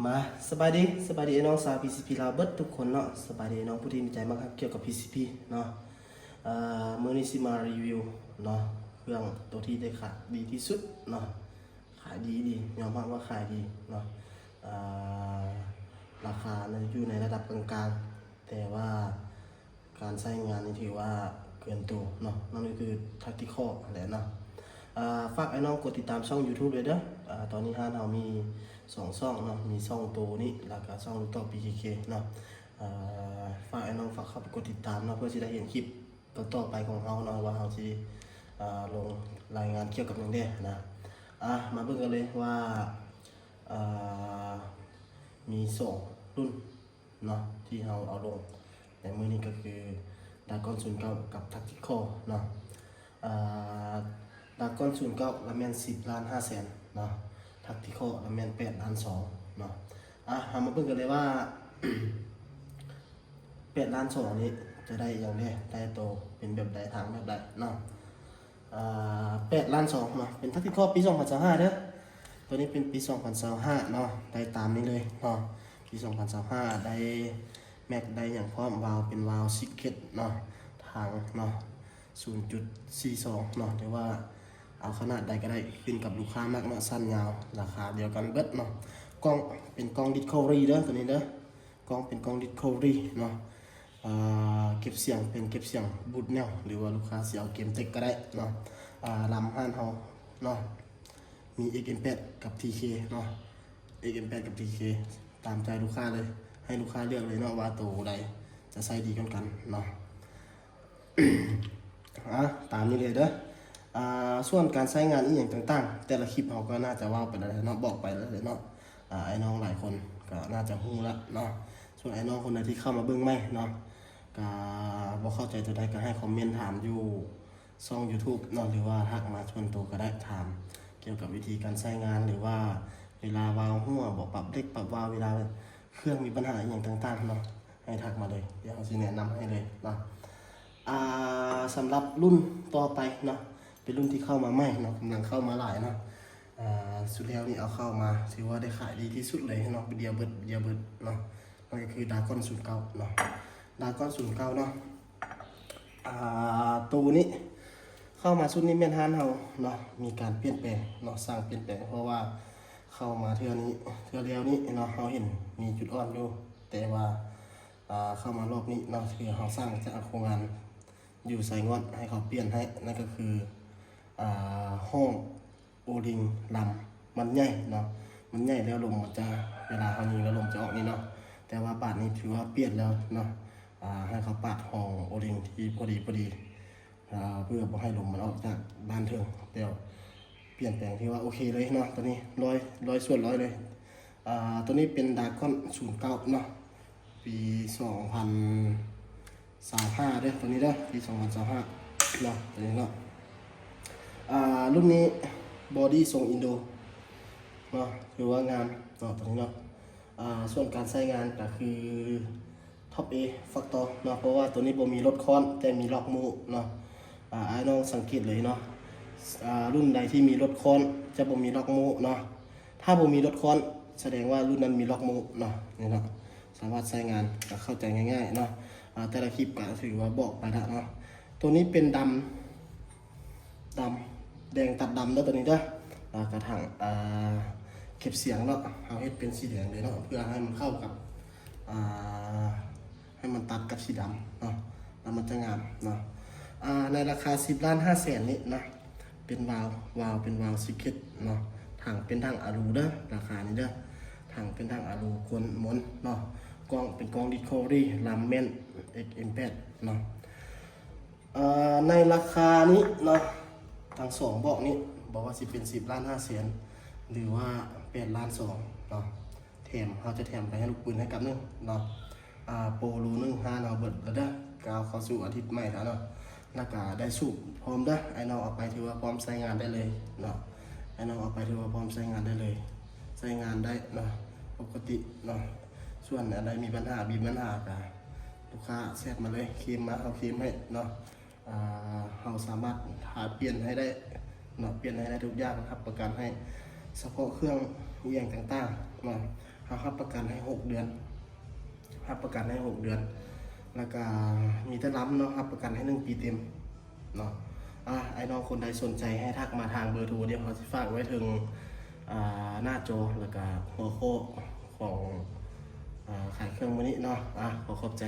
มาสบายดีไอ้น้องสาว PCP ลาวเบิดทุกคนเนาะสบายดีไอ้น้องผู้ที่มีใจมากครับเกี่ยวกับ PCP เนาะมื้อนี้สิมารีวิวเนาะเครื่องตัวที่ได้ขายดีที่สุดเนาะขายดียอมรับว่าขายดีเนาะอ่าราคาอยู่ในระดับกลางๆแต่ว่าการใช้งานนี่ถือว่าเกินตัวเนาะนั่นก็คือ Tactical แหละเนาะฝากไอ้น้องกดติดตามช่อง YouTube เลยเด้อตอนนี้เรามี2ช่องเนาะมีช่องตัวนี้แล้วก็ช่องลูกต่อ PKK เนาะฝากไอ้น้องฝากเข้าไปกดติดตามเนาะเพื่อจะได้เห็นคลิปต่อไปของเราเนาะว่าเราจะลงรายงานเกี่ยวกับอย่างเด้นะมาเบิ่งกันเลยว่ามี2รุ่นเนาะที่เราเอาลงในมื้อนี้ก็คือดากอน09กับ Tactical เนาะดากอน09ละแม่น10.5 ล้านเนาะTactical ละแม่น8.2 ล้านเนาะมาเบิ่งกันเลยว่า 8.2 ล้านนี้จะได้อย่างไรได้โตเป็นแบบใดทางแบบใดเนาะ8.2 ล้านเนาะเป็น Tactical ปี2025เด้อตัวนี้เป็นปี2025เนาะได้ตามนี้เลยเนาะปี2025ได้แม็กได้อย่างพร้อมวาล์วเป็นวาล์วซิกเก็ตเนาะทางเนาะ 0.42 เนาะหรือว่าเอาขนาดใดก็ได้ขึ้นกับลูกค้ามากมาสั้นยาวราคาเดียวกันเบิดเนาะกล้องเป็นกล้อง Discovery เด้อตัวนี้เด้อกล้องเป็นกล้อง Discovery เนาะเก็บเสียงเป็นเก็บเสียงบูทแนวหรือว่าลูกค้าสิเอาเกมเทคก็ได้เนาะลำห้านเฮาเนาะมี XM8 กับ TK เนาะ XM8 กับ TK ตามใจลูกค้าเลยให้ลูกค้าเลือกเลยเนาะว่าตัวใดจะใช้ดีกันเนาะ ตามนี้เลยเด้อส่วนการใช้งานอีกอย่างต่างๆแต่ละคลิปเราก็น่าจะว่าไปแล้วเนาะบอกไปแล้วเลยเนาะไอ้น้องหลายคนก็น่าจะฮู้ละเนาะส่วนไอ้น้องคนใดที่เข้ามาเบิ่งใหม่เนาะก็บ่เข้าใจตัวใดก็ให้คอมเมนต์ถามอยู่ช่อง YouTube เนาะหรือว่าทักมาชวนตัวก็ได้ถามเกี่ยวกับวิธีการใช้งานหรือว่าเวลาวาล์วหัวบอกปรับเล็กปรับวาล์วเวลาเครื่องมีปัญหาอย่างต่างๆเนาะให้ทักมาเลยเดี๋ยวเราสิแนะนำให้เลยเนาะสำหรับรุ่นต่อไปเนาะเป็นรุ่นที่เข้ามาใหม่เนาะกำลังเข้ามาหลายเนาะสุดแล้วนี่เอาเข้ามาถือว่าได้ขายดีที่สุดเลยเนาะเดียวเบิดเนาะนั่นก็คือดากอน09เนาะดากอน09เนาะตัวนี้เข้ามาชุดนี้แม่นฮานเฮาเนาะมีการเปลี่ยนแปลงเนาะสร้างเปลี่ยนแปลงเพราะว่าเข้ามาเทื่อเดียวนี้เนาะเราเห็นมีจุดอ่อนอยู่แต่ว่าเข้ามารอบนี้เนาะคือเราสร้างจากโครงงานอยู่ใส่งอดให้เขาเปลี่ยนให้นั่นก็คือห้องโอลิงลำมันใหญ่เนาะมันใหญ่แล้วลมมันจะเวลาเขายิงแล้วลมจะออกนี่เนาะแต่ว่าบาทนี้ถือว่าเปลี่ยนแล้วเนาะให้เขาปาดห้องโอลิงที่พอดีเพื่อบ่ให้ลมมันออกจากบ้านเถิงเดี๋ยวเปลี่ยนแปลงที่ว่าโอเคเลยเนาะตัวนี้ร้อยส่วนร้อยเลยตัวนี้เป็นดากอน09เนาะปี2025เด้อตัวนี้เด้อปี2025เนาะตัวนี้เนาะรุ่นนี้บอดี้ทรงอินโดเนาะถือว่างามเนาะตัวนี้เนาะส่วนการใช้งานก็คือท็อป A ฟักตอเนาะเพราะว่าตัวนี้บ่มีรถค้อนแต่มีล็อกมูเนาะไอ้น้องสังเกตเลยเนาะรุ่นใดที่มีรถค้อนจะบ่มีล็อกมูเนาะถ้าบ่มีรถค้อนแสดงว่ารุ่นนั้นมีล็อกมูเนาะนี่เนาะสามารถใช้งานก็เข้าใจง่ายๆเนาะแต่ละคลิปก็ถือว่าบอกไปแล้วเนาะตัวนี้เป็นดำแดงตัดดำแล้วตัวนี้เด้อกระถางเก็บเสียงเนาะเอาให้เป็นสีแดงเลยเนาะเพื่อให้มันเข้ากับให้มันตัดกับสีดำเนาะแล้วมันจะงามเนาะในราคา10.5 ล้านนี้นะเป็นวาล์วเป็นวาล์วซิกเก็ตเนาะถังเป็นถังอะลูเด้อราคานี้เด้อถังเป็นถังอะลูคนม้วนเนาะกล้องเป็นกล้อง Discovery ลำแม่น XM8 เนาะในราคานี้เนาะทั้ง2บอกนี้บอกว่าสิเป็น10.5 ล้านหรือว่า8.2 ล้านเนาะแถมเขาจะแถมไปให้ลูกปืนให้กับนึงเนาะโปโลนึง5เอาเบิดแล้วเด้อกาวเข้าสู่อาทิตย์ใหม่แล้วเนาะแล้วก็ได้สูบพร้อมเด้อไอ้น้องเอาไปถือว่าพร้อมใช้งานได้เลยเนาะไอ้น้องเอาไปถือว่าพร้อมใช้งานได้เลยใช้งานได้เนาะปกติเนาะส่วนอะไรมีปัญหาก็ลูกค้าแซดมาเลยเคลมมาเอาเคลมให้เนาะเราสามารถหาเปลี่ยนให้ได้เนาะเปลี่ยนให้ได้ทุกอย่างครับประกันให้เฉพาะเครื่องอย่างต่างๆเนาะ เขารับประกันให้6 เดือนรับประกันให้6 เดือนแล้วก็มีแต่ล้ำเนาะรับประกันให้1 ปีเต็มเนาะไอ้น้องคนใดสนใจให้ทักมาทางเบอร์โทรเดี๋ยวเขาจะฝากไว้ถึงหน้าจอแล้วก็หัวข้อของขายเครื่องมือนี้เนาะขอขอบใจ